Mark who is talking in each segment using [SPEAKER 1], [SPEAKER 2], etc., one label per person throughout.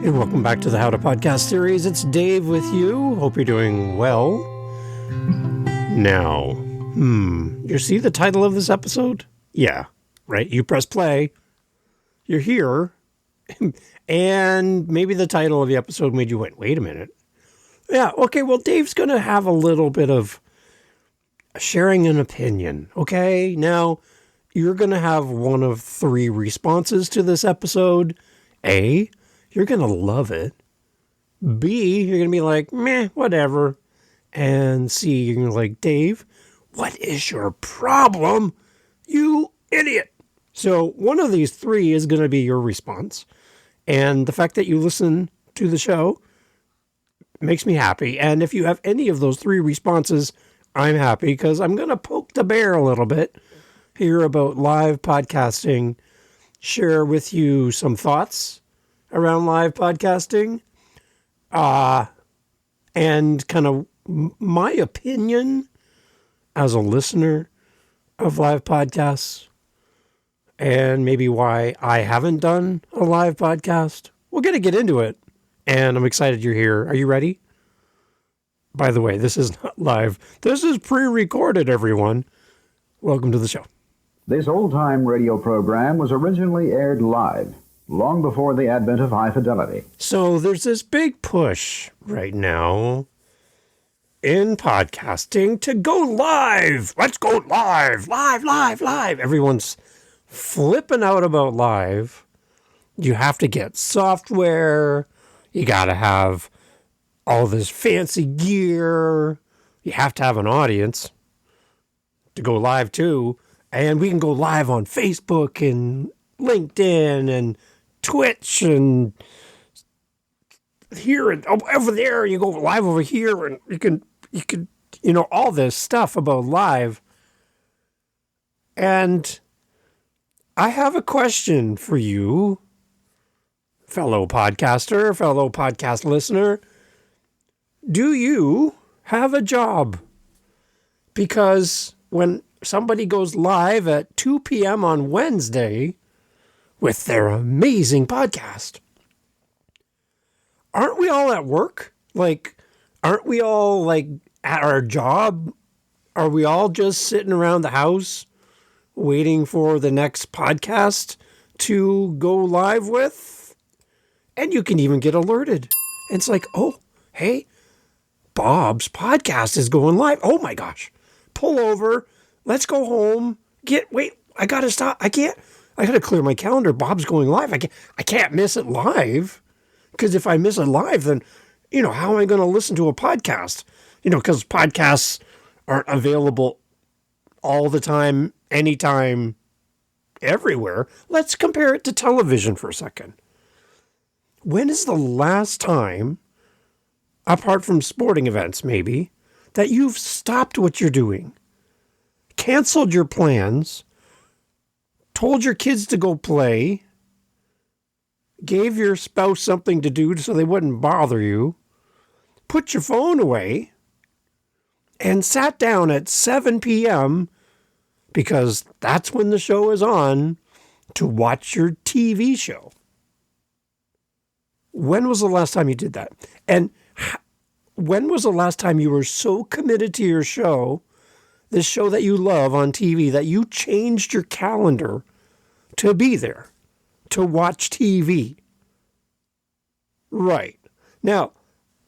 [SPEAKER 1] And welcome back to the How to Podcast series. It's Dave with you. Hope you're doing well. Now, you see the title of this episode? Yeah, right. You press play. You're here. And maybe the title of the episode made you wait a minute. Yeah, okay, well, Dave's going to have a little bit of sharing an opinion, okay? Now, you're going to have one of three responses to this episode. A, you're going to love it. B, you're going to be like, meh, whatever. And C, you're going to be like, Dave, what is your problem? You idiot. So one of these three is going to be your response. And the fact that you listen to the show makes me happy. And if you have any of those three responses, I'm happy because I'm going to poke the bear a little bit here about live podcasting, share with you some thoughts around live podcasting, and kind of my opinion as a listener of live podcasts, and maybe why I haven't done a live podcast. We're going to get into it, and I'm excited you're here. Are you ready? By the way, this is not live. This is pre-recorded, everyone. Welcome to the show.
[SPEAKER 2] This old-time radio program was originally aired live, long before the advent of high fidelity.
[SPEAKER 1] So there's this big push right now in podcasting to go live. Let's go live, live. Everyone's flipping out about live. You have to get software. You got to have all this fancy gear. You have to have an audience to go live too. And we can go live on Facebook and LinkedIn and Twitch and here and over there. You go live over here and you can, all this stuff about live. And I have a question for you, fellow podcaster, fellow podcast listener. Do you have a job? Because when somebody goes live at 2 p.m. on Wednesday with their amazing podcast, aren't we all at work? Like, aren't we all like at our job? Are we all just sitting around the house waiting for the next podcast to go live with? And you can even get alerted. And it's like, oh, hey, Bob's podcast is going live. Oh my gosh. Pull over. Let's go home. I got to stop. I got to clear my calendar. Bob's going live. I can't miss it live. Because if I miss it live, then, how am I going to listen to a podcast? Because podcasts aren't available all the time, anytime, everywhere. Let's compare it to television for a second. When is the last time, apart from sporting events maybe, that you've stopped what you're doing, canceled your plans, told your kids to go play, gave your spouse something to do so they wouldn't bother you, put your phone away, and sat down at 7 p.m., because that's when the show is on, to watch your TV show? When was the last time you did that? And when was the last time you were so committed to your show, this show that you love on TV, that you changed your calendar to be there, to watch TV? Right. Now,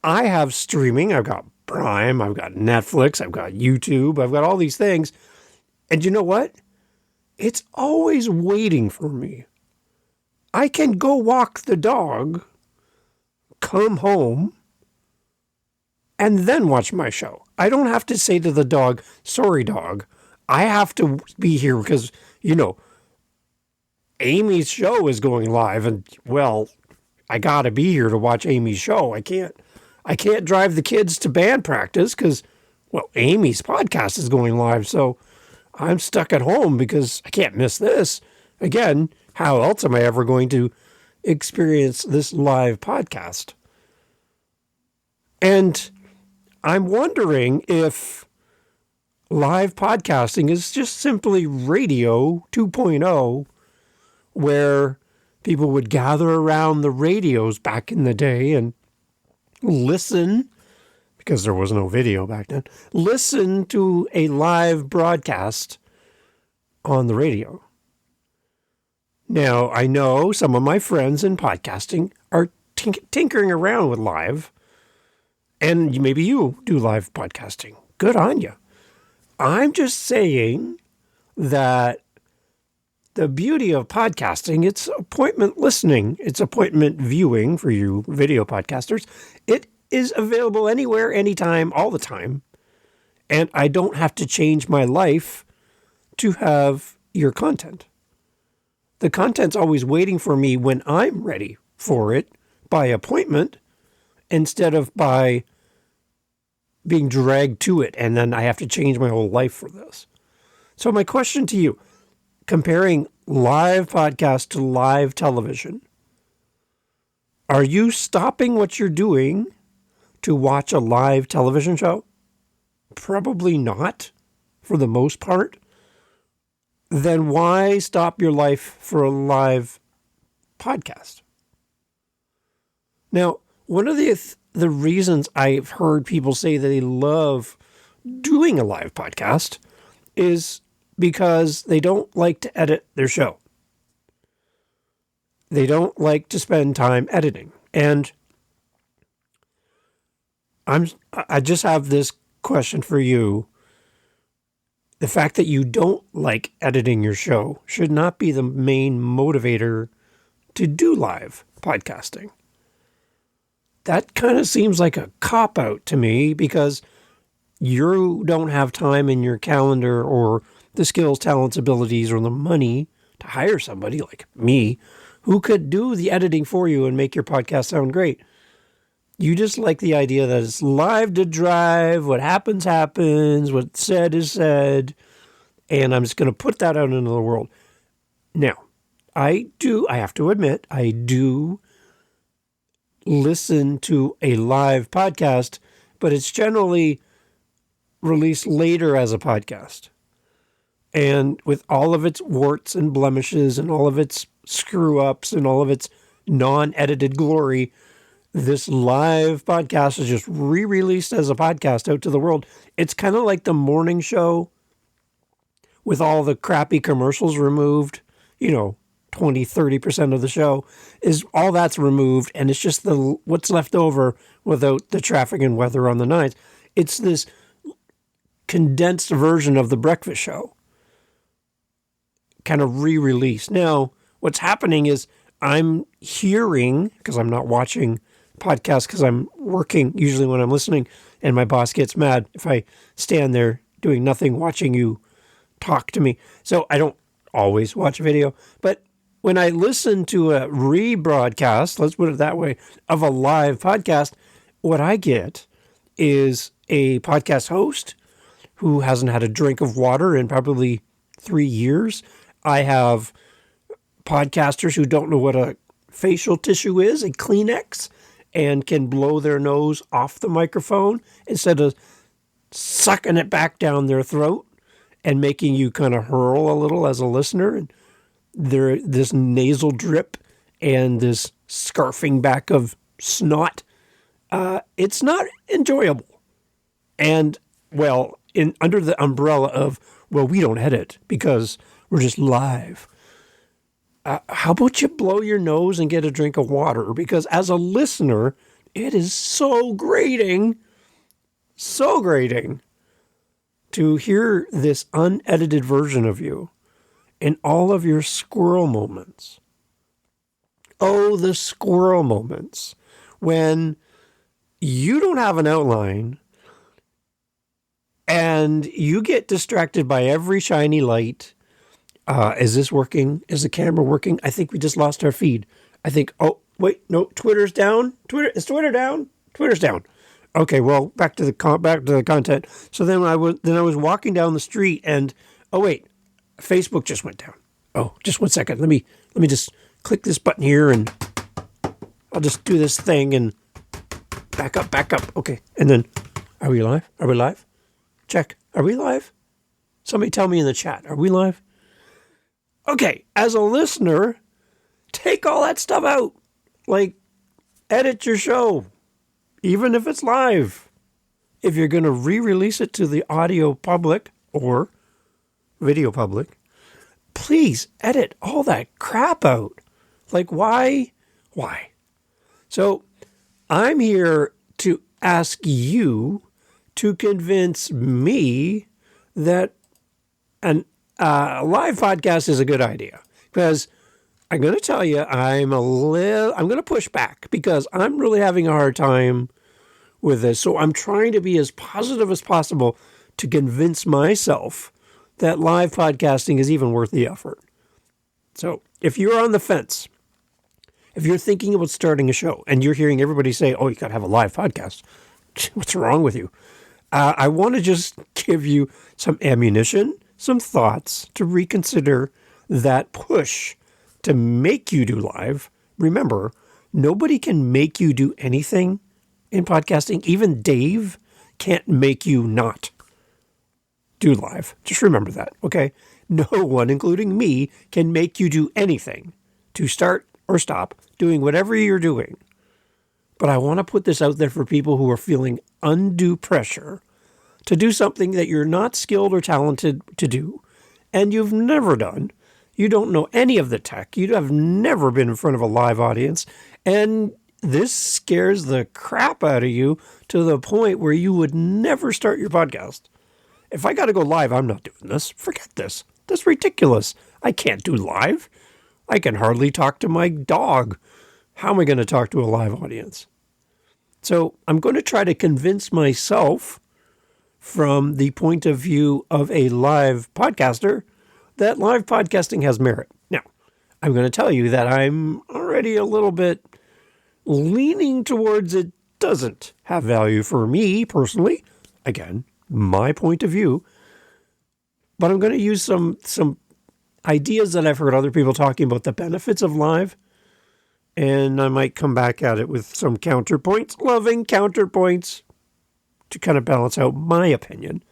[SPEAKER 1] I have streaming. I've got Prime. I've got Netflix. I've got YouTube. I've got all these things. And you know what? It's always waiting for me. I can go walk the dog, come home, and then watch my show. I don't have to say to the dog, sorry, dog. I have to be here because, Amy's show is going live, and, well, I got to be here to watch Amy's show. I can't drive the kids to band practice because, well, Amy's podcast is going live, so I'm stuck at home because I can't miss this. Again, how else am I ever going to experience this live podcast? And I'm wondering if live podcasting is just simply radio 2.0, where People would gather around the radios back in the day and listen, because there was no video back then, listen to a live broadcast on the radio. Now, I know some of my friends in podcasting are tinkering around with live, and maybe you do live podcasting. Good on you. I'm just saying that the beauty of podcasting, it's appointment listening, it's appointment viewing for you video podcasters. It is available anywhere, anytime, all the time. And I don't have to change my life to have your content. The content's always waiting for me when I'm ready for it by appointment instead of by being dragged to it, and then I have to change my whole life for this. So my question to you, comparing live podcast to live television, are you stopping what you're doing to watch a live television show? Probably not, for the most part. Then why stop your life for a live podcast? Now, one of the reasons I've heard people say that they love doing a live podcast is because they don't like to edit their show. They don't like to spend time editing. And I just have this question for you. The fact that you don't like editing your show should not be the main motivator to do live podcasting. That kind of seems like a cop-out to me, because you don't have time in your calendar or the skills, talents, abilities, or the money to hire somebody like me who could do the editing for you and make your podcast sound great. You just like the idea that it's live to drive, what happens, happens, what's said is said, and I'm just going to put that out into the world. Now, I have to admit, I do listen to a live podcast, but it's generally released later as a podcast. And with all of its warts and blemishes and all of its screw-ups and all of its non-edited glory, this live podcast is just re-released as a podcast out to the world. It's kind of like the morning show with all the crappy commercials removed. 20-30% of the show is all that's removed, and it's just what's left over without the traffic and weather on the nines. It's this condensed version of the breakfast show, kind of re-released. Now, what's happening is I'm hearing, because I'm not watching podcasts because I'm working usually when I'm listening, and my boss gets mad if I stand there doing nothing watching you talk to me. So I don't always watch video, but when I listen to a rebroadcast, let's put it that way, of a live podcast, what I get is a podcast host who hasn't had a drink of water in probably 3 years. I have podcasters who don't know what a facial tissue is, a Kleenex, and can blow their nose off the microphone instead of sucking it back down their throat and making you kind of hurl a little as a listener. And this nasal drip and this scarfing back of snot, it's not enjoyable. And, well, under the umbrella of, well, we don't edit because we're just live. How about you blow your nose and get a drink of water? Because as a listener, it is so grating to hear this unedited version of you in all of your squirrel moments. Oh, the squirrel moments when you don't have an outline and you get distracted by every shiny light. Is this working? Is the camera working? I think we just lost our feed. I think, oh, wait, no, Twitter's down. Is Twitter down? Twitter's down. Okay, well, back to the content. So then I was walking down the street and, oh wait, Facebook just went down. Oh, just 1 second. Let me just click this button here and I'll just do this thing and back up. Okay. And then, are we live? Check. Are we live? Somebody tell me in the chat. Are we live? Okay. As a listener, take all that stuff out. Like, edit your show, even if it's live. If you're going to re-release it to the audio public or video public, please edit all that crap out. Like, why? Why? So I'm here to ask you to convince me that a live podcast is a good idea. Because I'm going to tell you, I'm going to push back because I'm really having a hard time with this. So I'm trying to be as positive as possible to convince myself that live podcasting is even worth the effort. So if you're on the fence, if you're thinking about starting a show and you're hearing everybody say, oh, you got to have a live podcast, what's wrong with you? I want to just give you some ammunition, some thoughts to reconsider that push to make you do live. Remember, nobody can make you do anything in podcasting. Even Dave can't make you not do live. Just remember that, okay? No one, including me, can make you do anything to start or stop doing whatever you're doing. But I want to put this out there for people who are feeling undue pressure to do something that you're not skilled or talented to do, and you've never done. You don't know any of the tech. You have never been in front of a live audience, and this scares the crap out of you to the point where you would never start your podcast. If I got to go live, I'm not doing this. Forget this. That's ridiculous. I can't do live. I can hardly talk to my dog. How am I going to talk to a live audience? So I'm going to try to convince myself from the point of view of a live podcaster that live podcasting has merit. Now, I'm going to tell you that I'm already a little bit leaning towards it doesn't have value for me personally. Again, my point of view. But I'm going to use some ideas that I've heard other people talking about the benefits of live. And I might come back at it with some counterpoints, loving counterpoints, to kind of balance out my opinion.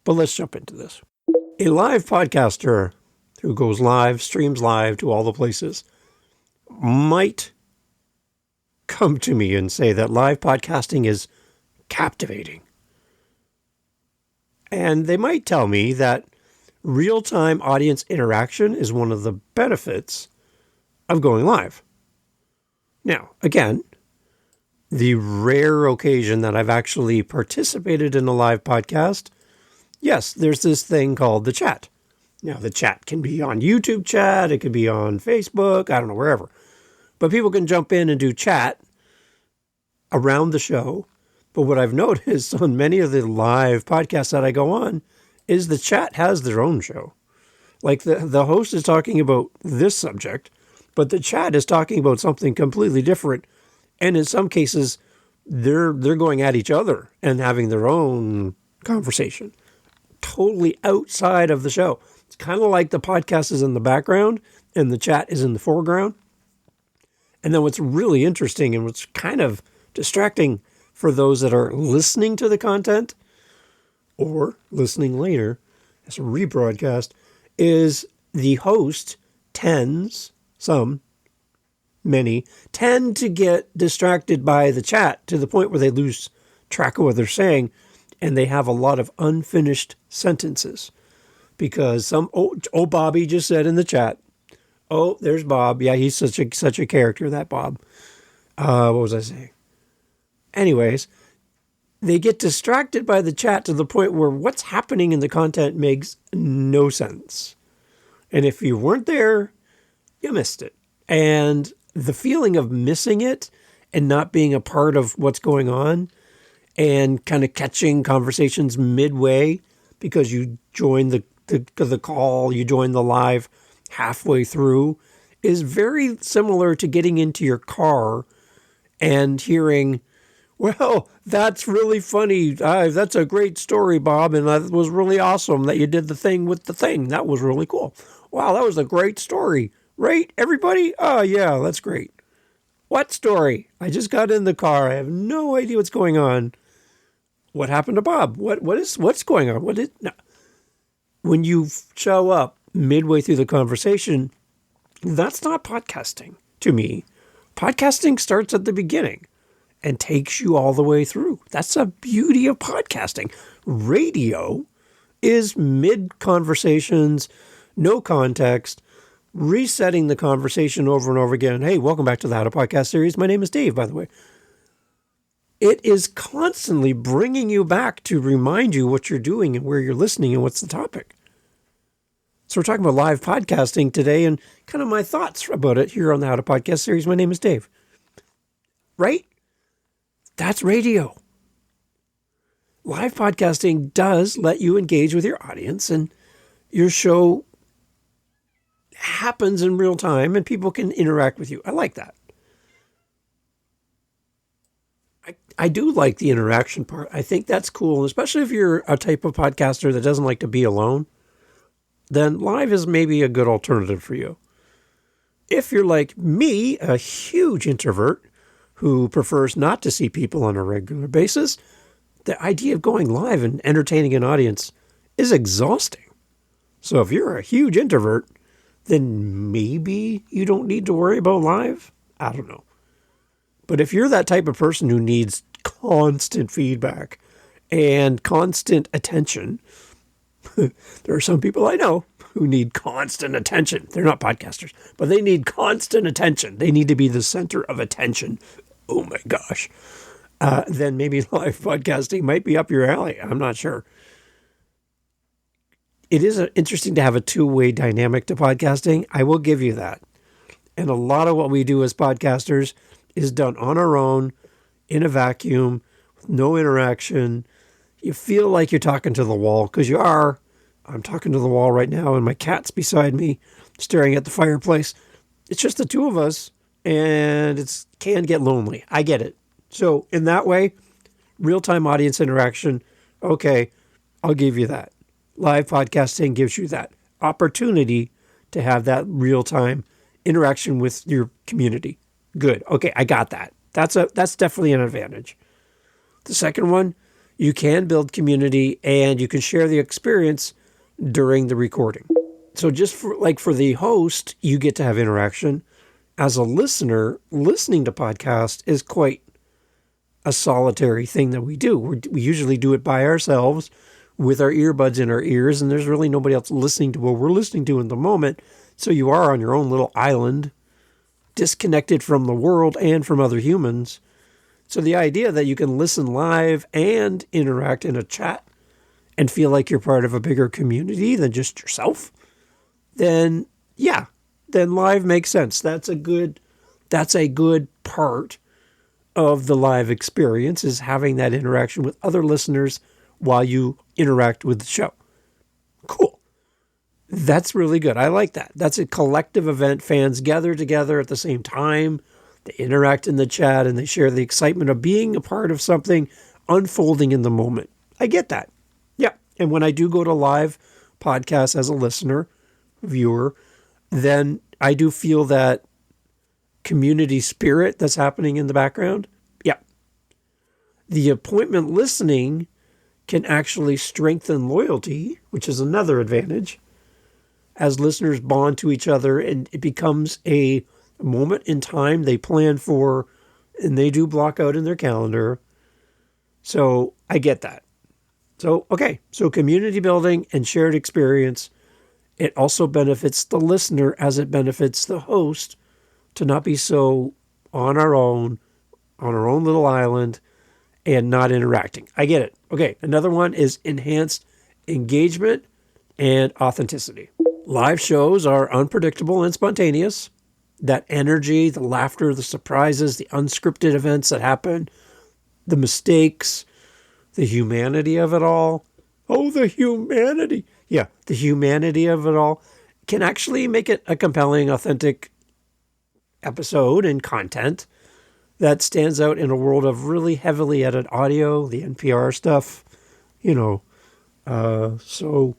[SPEAKER 1] But let's jump into this. A live podcaster who goes live, streams live to all the places, might come to me and say that live podcasting is captivating. And they might tell me that real-time audience interaction is one of the benefits of going live. Now, again, the rare occasion that I've actually participated in a live podcast, yes, there's this thing called the chat. Now, the chat can be on YouTube chat, it could be on Facebook, I don't know, wherever. But people can jump in and do chat around the show. But what I've noticed on many of the live podcasts that I go on is the chat has their own show. Like the host is talking about this subject, but the chat is talking about something completely different. And in some cases, they're going at each other and having their own conversation, totally outside of the show. It's kind of like the podcast is in the background and the chat is in the foreground. And then what's really interesting and what's kind of distracting for those that are listening to the content or listening later as a rebroadcast is the host many tend to get distracted by the chat to the point where they lose track of what they're saying, and they have a lot of unfinished sentences because Bobby just said in the chat, oh, there's Bob. Yeah, he's such a character, that Bob. What was I saying? Anyways, they get distracted by the chat to the point where what's happening in the content makes no sense. And if you weren't there, you missed it. And the feeling of missing it and not being a part of what's going on and kind of catching conversations midway because you joined the call, you joined the live halfway through is very similar to getting into your car and hearing, well, that's really funny. That's a great story, Bob. And that was really awesome that you did the thing with the thing. That was really cool. Wow, that was a great story. Right, everybody? Oh, yeah, that's great. What story? I just got in the car. I have no idea what's going on. What happened to Bob? What's going on? No. When you show up midway through the conversation, That's not podcasting to me. Podcasting starts at the beginning and takes you all the way through. That's the beauty of podcasting. Radio is mid-conversations, no context, resetting the conversation over and over again. Hey, welcome back to the How to Podcast series. My name is Dave, by the way. It is constantly bringing you back to remind you what you're doing and where you're listening and what's the topic. So we're talking about live podcasting today and kind of my thoughts about it here on the How to Podcast series. My name is Dave. Right? That's radio. Live podcasting does let you engage with your audience, and your show happens in real time and people can interact with you. I like that. I do like the interaction part. I think that's cool, especially if you're a type of podcaster that doesn't like to be alone. Then live is maybe a good alternative for you. If you're like me, a huge introvert who prefers not to see people on a regular basis, the idea of going live and entertaining an audience is exhausting. So if you're a huge introvert, then maybe you don't need to worry about live. I don't know. But if you're that type of person who needs constant feedback and constant attention, there are some people I know who need constant attention. They're not podcasters, but they need constant attention. They need to be the center of attention. Oh my gosh. Then maybe live podcasting might be up your alley. I'm not sure. It is interesting to have a two-way dynamic to podcasting. I will give you that. And a lot of what we do as podcasters is done on our own, in a vacuum, with no interaction. You feel like you're talking to the wall because you are. I'm talking to the wall right now and my cat's beside me staring at the fireplace. It's just the two of us and it can get lonely. I get it. So in that way, real-time audience interaction, okay, I'll give you that. Live podcasting gives you that opportunity to have that real-time interaction with your community. Good. Okay, I got that. That's definitely an advantage. The second one, you can build community and you can share the experience during the recording. So just for the host, you get to have interaction. As a listener, listening to podcasts is quite a solitary thing that we do. We usually do it by ourselves with our earbuds in our ears, and there's really nobody else listening to what we're listening to in the moment. So you are on your own little island, disconnected from the world and from other humans. So the idea that you can listen live and interact in a chat and feel like you're part of a bigger community than just yourself, then live makes sense. That's a good part of the live experience, is having that interaction with other listeners while you interact with the show. Cool. That's really good. I like that. That's a collective event. Fans gather together at the same time. They interact in the chat and they share the excitement of being a part of something unfolding in the moment. I get that. Yeah. And when I do go to live podcasts as a listener, viewer, then I do feel that community spirit that's happening in the background. Yeah. The appointment listening can actually strengthen loyalty, which is another advantage, as listeners bond to each other and it becomes a moment in time they plan for and they do block out in their calendar. So I get that. So, okay. So community building and shared experience. It also benefits the listener as it benefits the host to not be so on our own little island and not interacting. I get it. Okay. Another one is enhanced engagement and authenticity. Live shows are unpredictable and spontaneous. That energy, the laughter, the surprises, the unscripted events that happen, the mistakes, the humanity of it all. Oh, the humanity. Yeah, the humanity of it all can actually make it a compelling, authentic episode and content that stands out in a world of really heavily edited audio, the NPR stuff, so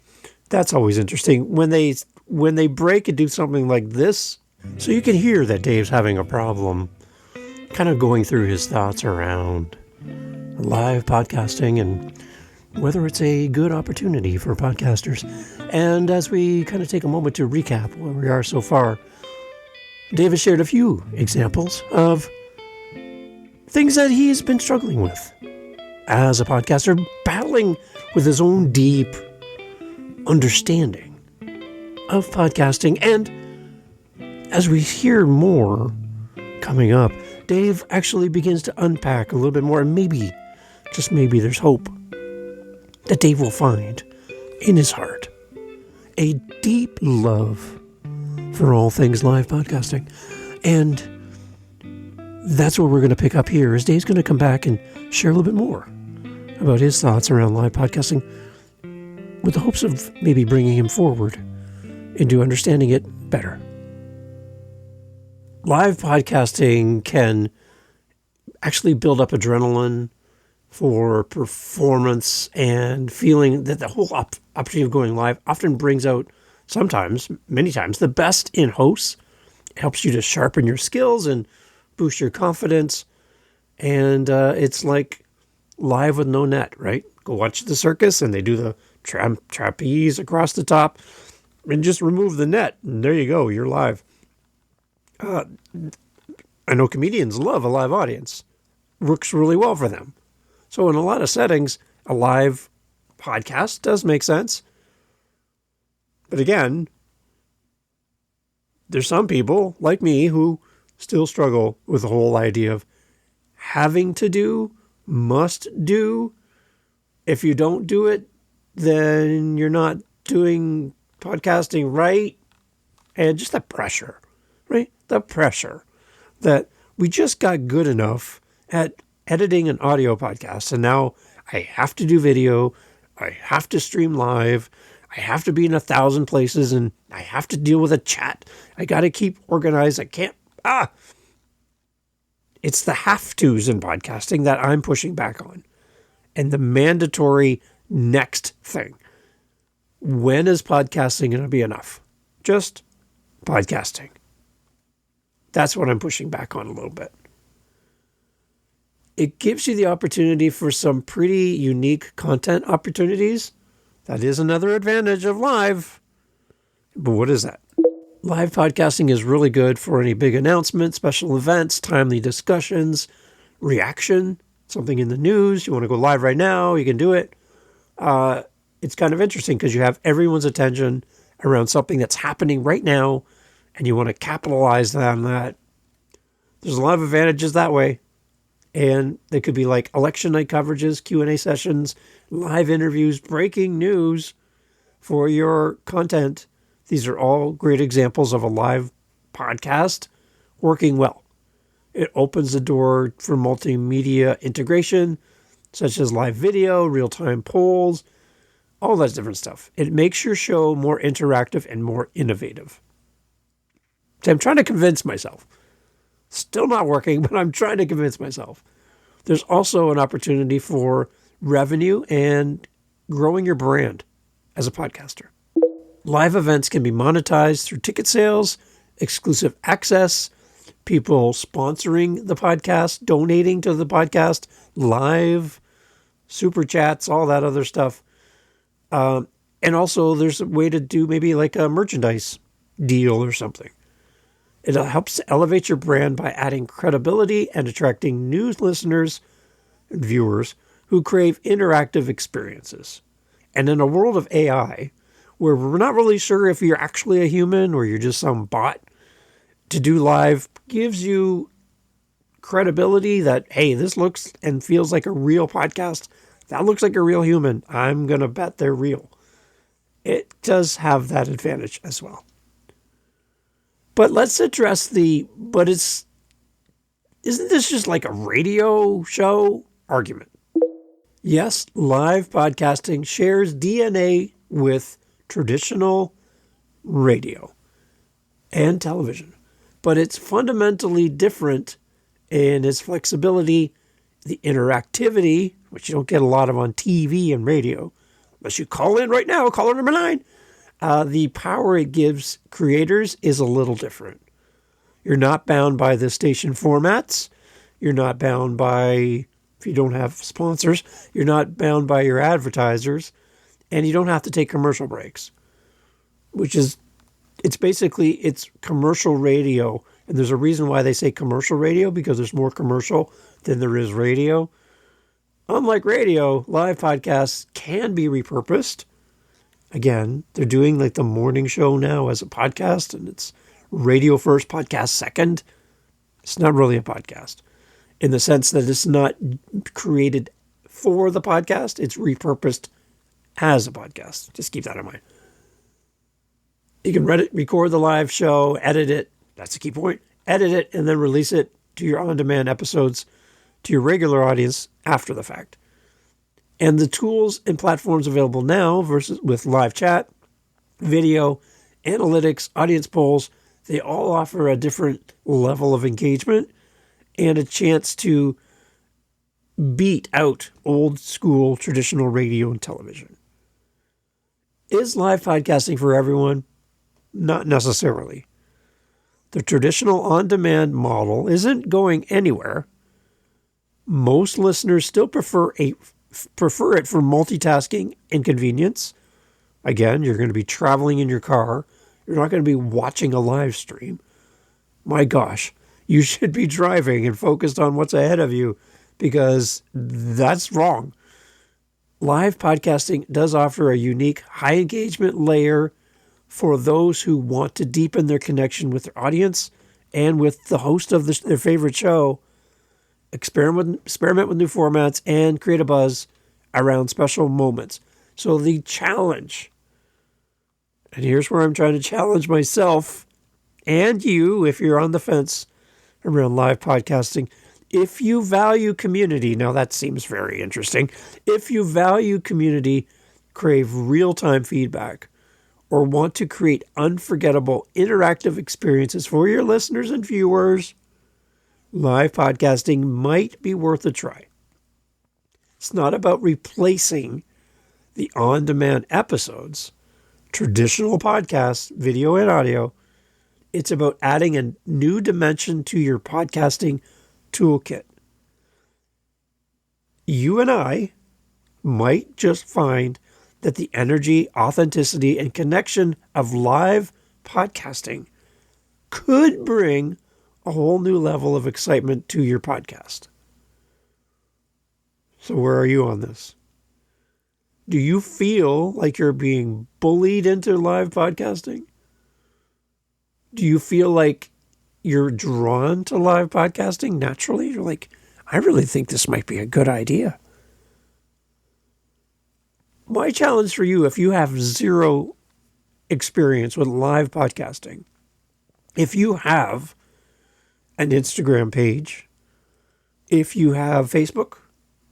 [SPEAKER 1] that's always interesting when they break and do something like this. So you can hear that Dave's having a problem, kind of going through his thoughts around live podcasting and whether it's a good opportunity for podcasters. And as we kind of take a moment to recap where we are so far, Dave has shared a few examples of things that he's been struggling with as a podcaster, battling with his own deep understanding of podcasting. And as we hear more coming up, Dave actually begins to unpack a little bit more, and maybe, just maybe, there's hope that Dave will find in his heart a deep love for all things live podcasting. And that's what we're going to pick up here, is Dave's going to come back and share a little bit more about his thoughts around live podcasting, with the hopes of maybe bringing him forward into understanding it better. Live podcasting can actually build up adrenaline for performance, and feeling that the whole opportunity of going live often brings out, sometimes, many times, the best in hosts. It helps you to sharpen your skills and boost your confidence. And it's like live with no net, right? Go watch the circus and they do the trapeze across the top and just remove the net. And there you go, you're live. I know comedians love a live audience. Works really well for them. So in a lot of settings, a live podcast does make sense. But again, there's some people like me who still struggle with the whole idea of having to do, must do. If you don't do it, then you're not doing podcasting right. And just the pressure, right? The pressure that we just got good enough at editing an audio podcast, and now I have to do video, I have to stream live, I have to be in 1,000 places, and I have to deal with a chat. I got to keep organized. I can't, It's the have-tos in podcasting that I'm pushing back on. And the mandatory next thing. When is podcasting going to be enough? Just podcasting. That's what I'm pushing back on a little bit. It gives you the opportunity for some pretty unique content opportunities. That is another advantage of live. But what is that? Live podcasting is really good for any big announcements, special events, timely discussions, reaction, something in the news. You want to go live right now, you can do it. It's kind of interesting because you have everyone's attention around something that's happening right now, and you want to capitalize on that. There's a lot of advantages that way. And they could be like election night coverages, Q&A sessions, live interviews, breaking news for your content. These are all great examples of a live podcast working well. It opens the door for multimedia integration, such as live video, real-time polls, all that different stuff. It makes your show more interactive and more innovative. So I'm trying to convince myself. Still not working, but I'm trying to convince myself. There's also an opportunity for revenue and growing your brand as a podcaster. Live events can be monetized through ticket sales, exclusive access, people sponsoring the podcast, donating to the podcast, live, super chats, all that other stuff. And also there's a way to do maybe like a merchandise deal or something. It helps to elevate your brand by adding credibility and attracting new listeners and viewers who crave interactive experiences. And in a world of AI, where we're not really sure if you're actually a human or you're just some bot, to do live gives you credibility that, hey, this looks and feels like a real podcast. That looks like a real human. I'm going to bet they're real. It does have that advantage as well. But let's address isn't this just like a radio show argument? Yes, live podcasting shares DNA with traditional radio and television, but it's fundamentally different in its flexibility, the interactivity, which you don't get a lot of on TV and radio, unless you call in right now, caller number 9. The power it gives creators is a little different. You're not bound by the station formats. You're not bound by, if you don't have sponsors, you're not bound by your advertisers, and you don't have to take commercial breaks, it's commercial radio And there's a reason why they say commercial radio, because there's more commercial than there is radio. Unlike radio, live podcasts can be repurposed. Again, they're doing like the morning show now as a podcast, and it's radio first, podcast second. It's not really a podcast in the sense that it's not created for the podcast. It's repurposed as a podcast. Just keep that in mind. You can record the live show, edit it. That's the key point. Edit it and then release it to your on-demand episodes to your regular audience after the fact. And the tools and platforms available now versus with live chat, video, analytics, audience polls, they all offer a different level of engagement and a chance to beat out old school traditional radio and television. Is live podcasting for everyone? Not necessarily. The traditional on-demand model isn't going anywhere. Most listeners still prefer it for multitasking and convenience. Again, you're going to be traveling in your car. You're not going to be watching a live stream. My gosh, you should be driving and focused on what's ahead of you, because that's wrong. Live podcasting does offer a unique high engagement layer for those who want to deepen their connection with their audience and with the host of their favorite show. Experiment with new formats and create a buzz around special moments. So the challenge, and here's where I'm trying to challenge myself and you if you're on the fence around live podcasting. If you value community, now that seems very interesting. If you value community, crave real-time feedback, or want to create unforgettable interactive experiences for your listeners and viewers, live podcasting might be worth a try. It's not about replacing the on-demand episodes, traditional podcasts, video and audio. It's about adding a new dimension to your podcasting toolkit. You and I might just find that the energy, authenticity, and connection of live podcasting could bring a whole new level of excitement to your podcast. So where are you on this? Do you feel like you're being bullied into live podcasting? Do you feel like you're drawn to live podcasting naturally? You're like, I really think this might be a good idea. My challenge for you, if you have zero experience with live podcasting, if you have an Instagram page, if you have Facebook,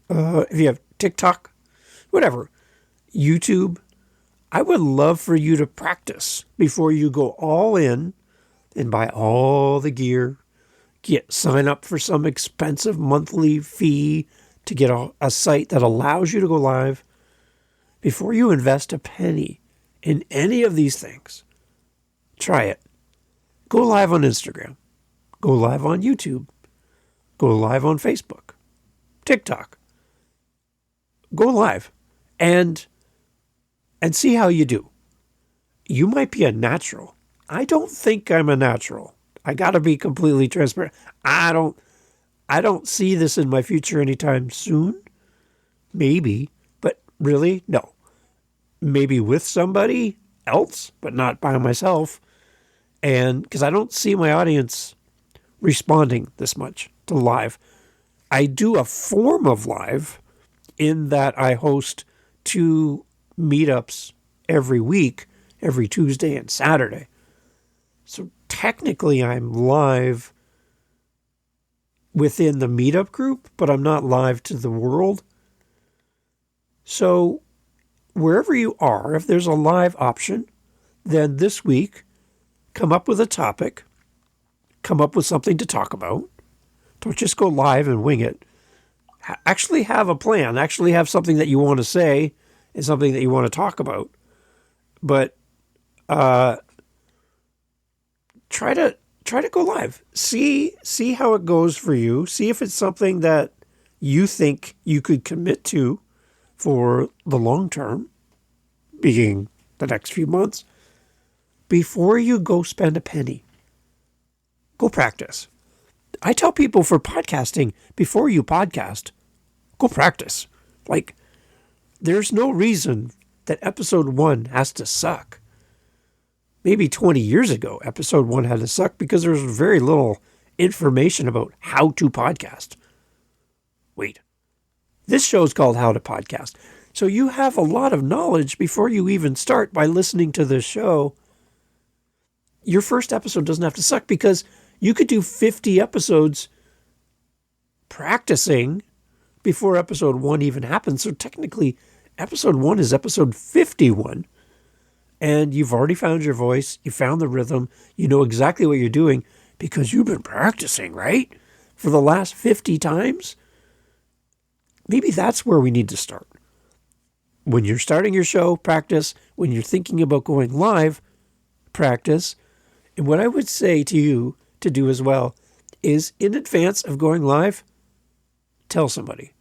[SPEAKER 1] if you have TikTok, whatever, YouTube, I would love for you to practice before you go all in and buy all the gear, sign up for some expensive monthly fee to get a site that allows you to go live. Before you invest a penny in any of these things, try it. Go live on Instagram. Go live on YouTube. Go live on Facebook, TikTok. Go live and see how you do. You might be a natural. I don't think I'm a natural. I got to be completely transparent. I don't see this in my future anytime soon. Maybe, but really, no. Maybe with somebody else, but not by myself. And because I don't see my audience responding this much to live. I do a form of live in that I host 2 meetups every week, every Tuesday and Saturday. So technically I'm live within the meetup group, but I'm not live to the world. So wherever you are, if there's a live option, then this week, come up with a topic, come up with something to talk about. Don't just go live and wing it. Actually have a plan. Actually have something that you want to say and something that you want to talk about. But try to go live. See how it goes for you. See if it's something that you think you could commit to for the long term, being the next few months, before you go spend a penny. go practice. I tell people for podcasting, before you podcast, go practice. Like, there's no reason that episode 1 has to suck. Maybe 20 years ago, episode 1 had to suck because there was very little information about how to podcast. Wait, this show's called How to Podcast. So you have a lot of knowledge before you even start by listening to this show. Your first episode doesn't have to suck because you could do 50 episodes practicing before episode 1 even happens. So technically, episode 1 is episode 51. And you've already found your voice. You found the rhythm. You know exactly what you're doing because you've been practicing, right? For the last 50 times. Maybe that's where we need to start. When you're starting your show, practice. When you're thinking about going live, practice. And what I would say to you to do as well is in advance of going live, tell somebody.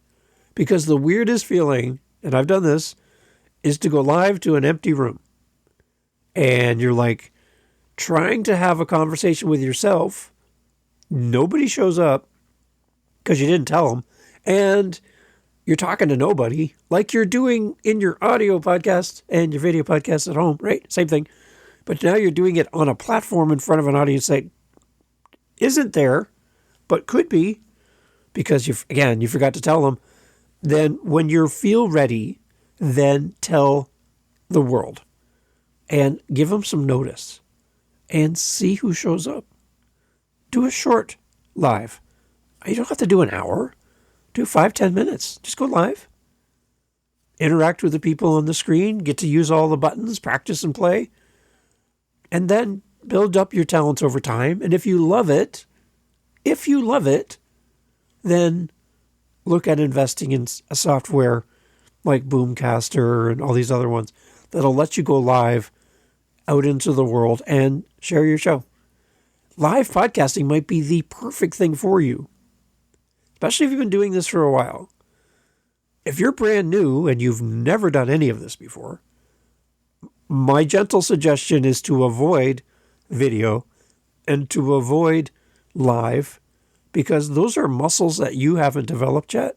[SPEAKER 1] Because the weirdest feeling, and I've done this, is to go live to an empty room. And you're like trying to have a conversation with yourself. Nobody shows up because you didn't tell them. And you're talking to nobody like you're doing in your audio podcast and your video podcast at home, right? Same thing. But now you're doing it on a platform in front of an audience that isn't there, but could be because you forgot to tell them. Then when you feel ready, then tell the world. And give them some notice and see who shows up. Do a short live. You don't have to do an hour. Do 5-10 minutes. Just go live. Interact with the people on the screen. Get to use all the buttons. Practice and play. And then build up your talents over time. And if you love it, then look at investing in a software like Boomcaster and all these other ones that'll let you go live out into the world and share your show. Live podcasting might be the perfect thing for you, especially if you've been doing this for a while. If you're brand new and you've never done any of this before, my gentle suggestion is to avoid video and to avoid live because those are muscles that you haven't developed yet.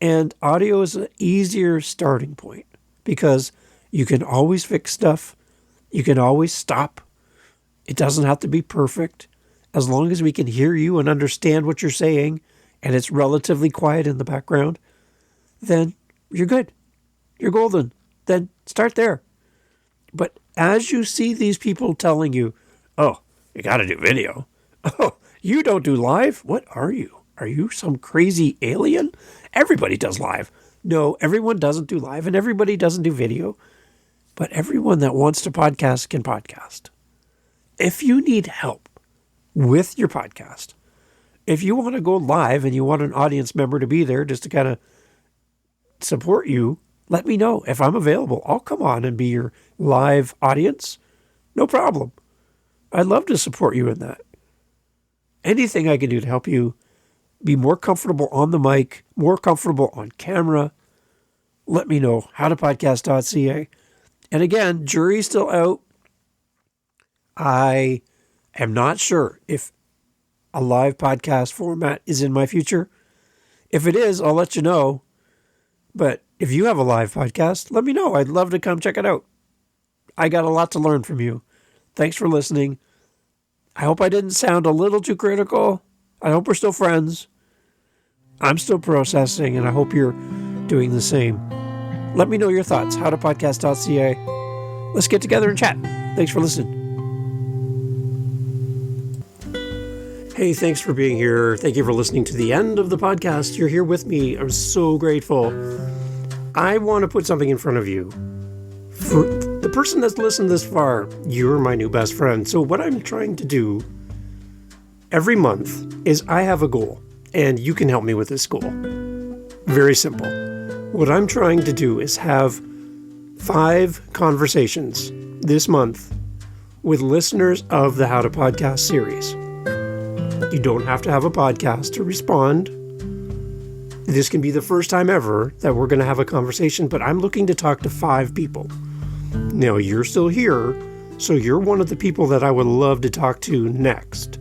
[SPEAKER 1] And audio is an easier starting point because you can always fix stuff. You can always stop. It doesn't have to be perfect. As long as we can hear you and understand what you're saying and it's relatively quiet in the background, then you're good. You're golden. Then start there. But as you see these people telling you, oh, you got to do video. Oh, you don't do live? What are you? Are you some crazy alien? Everybody does live. No, everyone doesn't do live and everybody doesn't do video. But everyone that wants to podcast can podcast. If you need help with your podcast, if you want to go live and you want an audience member to be there just to kind of support you, let me know. If I'm available, I'll come on and be your live audience. No problem. I'd love to support you in that. Anything I can do to help you be more comfortable on the mic, more comfortable on camera, let me know. howtopodcast.ca. And again, jury's still out. I am not sure if a live podcast format is in my future. If it is, I'll let you know. But if you have a live podcast, let me know. I'd love to come check it out. I got a lot to learn from you. Thanks for listening. I hope I didn't sound a little too critical. I hope we're still friends. I'm still processing, and I hope you're doing the same. Let me know your thoughts. howtopodcast.ca. Let's get together and chat. Thanks for listening. Hey, thanks for being here. Thank you for listening to the end of the podcast. You're here with me. I'm so grateful. I want to put something in front of you. For the person that's listened this far, you're my new best friend. So what I'm trying to do every month is I have a goal, and you can help me with this goal. Very simple. What I'm trying to do is have 5 conversations this month with listeners of the How to Podcast series. You don't have to have a podcast to respond. This can be the first time ever that we're going to have a conversation, but I'm looking to talk to 5 people. Now, you're still here, So you're one of the people that I would love to talk to next.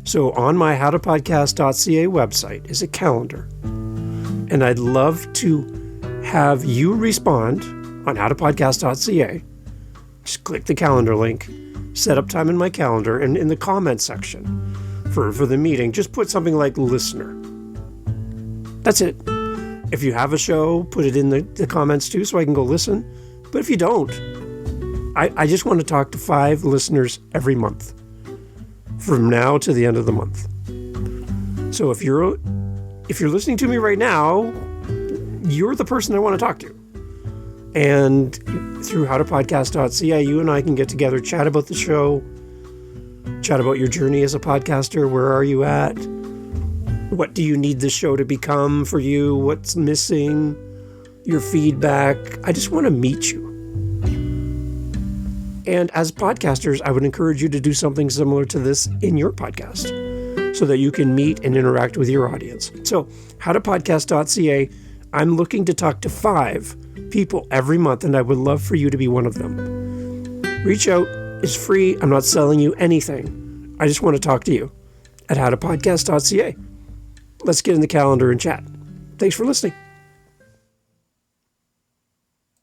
[SPEAKER 1] So on my howtopodcast.ca website is a calendar. And I'd love to have you respond on howtopodcast.ca. Just click the calendar link, set up time in my calendar, and in the comments section for the meeting, just put something like listener. That's it. If you have a show, put it in the comments too so I can go listen. But if you don't, I just want to talk to 5 listeners every month from now to the end of the month. So if you're listening to me right now, you're the person I want to talk to. And through howtopodcast.ca, you and I can get together, chat about the show, chat about your journey as a podcaster. Where are you at? What do you need the show to become for you? What's missing? Your feedback. I just want to meet you. And as podcasters, I would encourage you to do something similar to this in your podcast so that you can meet and interact with your audience. So, howtopodcast.ca, I'm looking to talk to 5 people every month, and I would love for you to be one of them. Reach out. It's free. I'm not selling you anything. I just want to talk to you at howtopodcast.ca. Let's get in the calendar and chat. Thanks for listening.